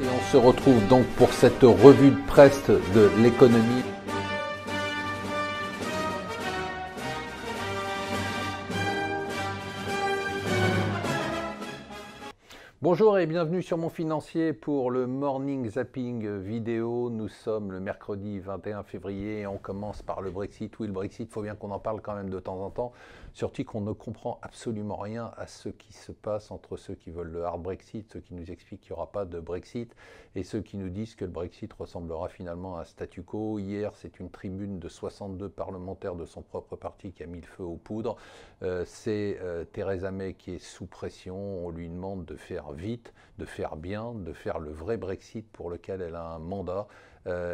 Et on se retrouve donc pour cette revue de presse de l'économie. Bonjour et bienvenue sur Mon Financier pour le Morning Zapping vidéo. Nous sommes le mercredi 21 février et on commence par le Brexit. Oui, le Brexit, il faut bien qu'on en parle quand même de temps en temps, surtout qu'on ne comprend absolument rien à ce qui se passe entre ceux qui veulent le hard Brexit, ceux qui nous expliquent qu'il n'y aura pas de Brexit et ceux qui nous disent que le Brexit ressemblera finalement à un statu quo. Hier, c'est une tribune de 62 parlementaires de son propre parti qui a mis le feu aux poudres. C'est Theresa May qui est sous pression. On lui demande de faire vite, de faire bien, de faire le vrai Brexit pour lequel elle a un mandat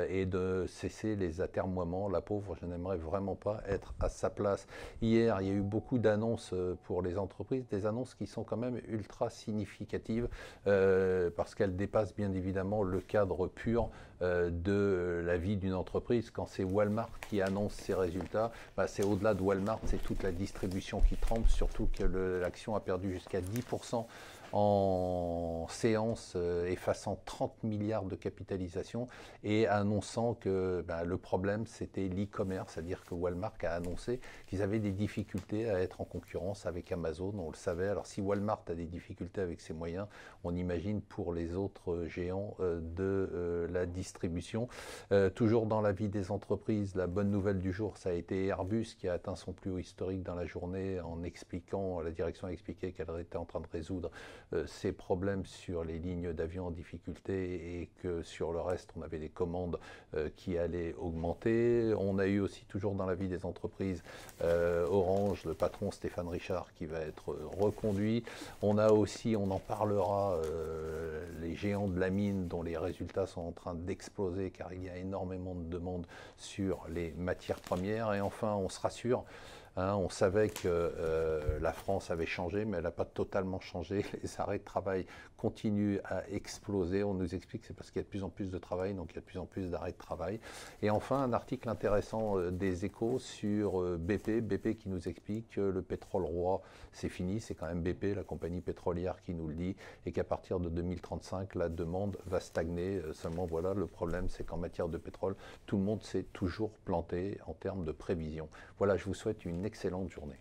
et de cesser les atermoiements. La pauvre, je n'aimerais vraiment pas être à sa place. Hier, il y a eu beaucoup d'annonces pour les entreprises, des annonces qui sont quand même ultra significatives parce qu'elles dépassent bien évidemment le cadre pur de la vie d'une entreprise. Quand c'est Walmart qui annonce ses résultats, c'est au-delà de Walmart, c'est toute la distribution qui tremble, surtout que l'action a perdu jusqu'à 10% en séance, effaçant 30 milliards de capitalisation et annonçant que le problème c'était l'e-commerce, c'est-à-dire que Walmart a annoncé qu'ils avaient des difficultés à être en concurrence avec Amazon, on le savait. Alors si Walmart a des difficultés avec ses moyens, on imagine pour les autres géants de la distribution. Toujours dans la vie des entreprises, la bonne nouvelle du jour, ça a été Airbus qui a atteint son plus haut historique dans la journée en expliquant, la direction a expliqué qu'elle était en train de résoudre ces problèmes sur les lignes d'avion en difficulté et que sur le reste, on avait des commandes qui allaient augmenter. On a eu aussi, toujours dans la vie des entreprises, Orange, le patron Stéphane Richard qui va être reconduit. On a aussi, on en parlera, les géants de la mine dont les résultats sont en train d'exploser car il y a énormément de demandes sur les matières premières. Et enfin, on se rassure. On savait que la France avait changé, mais elle n'a pas totalement changé. Les arrêts de travail continuent à exploser. On nous explique que c'est parce qu'il y a de plus en plus de travail, donc il y a de plus en plus d'arrêts de travail. Et enfin, un article intéressant des Échos sur BP. BP qui nous explique que le pétrole roi, c'est fini. C'est quand même BP, la compagnie pétrolière, qui nous le dit, et qu'à partir de 2035, la demande va stagner. Seulement, voilà, le problème, c'est qu'en matière de pétrole, tout le monde s'est toujours planté en termes de prévision. Voilà, je vous souhaite une excellente journée.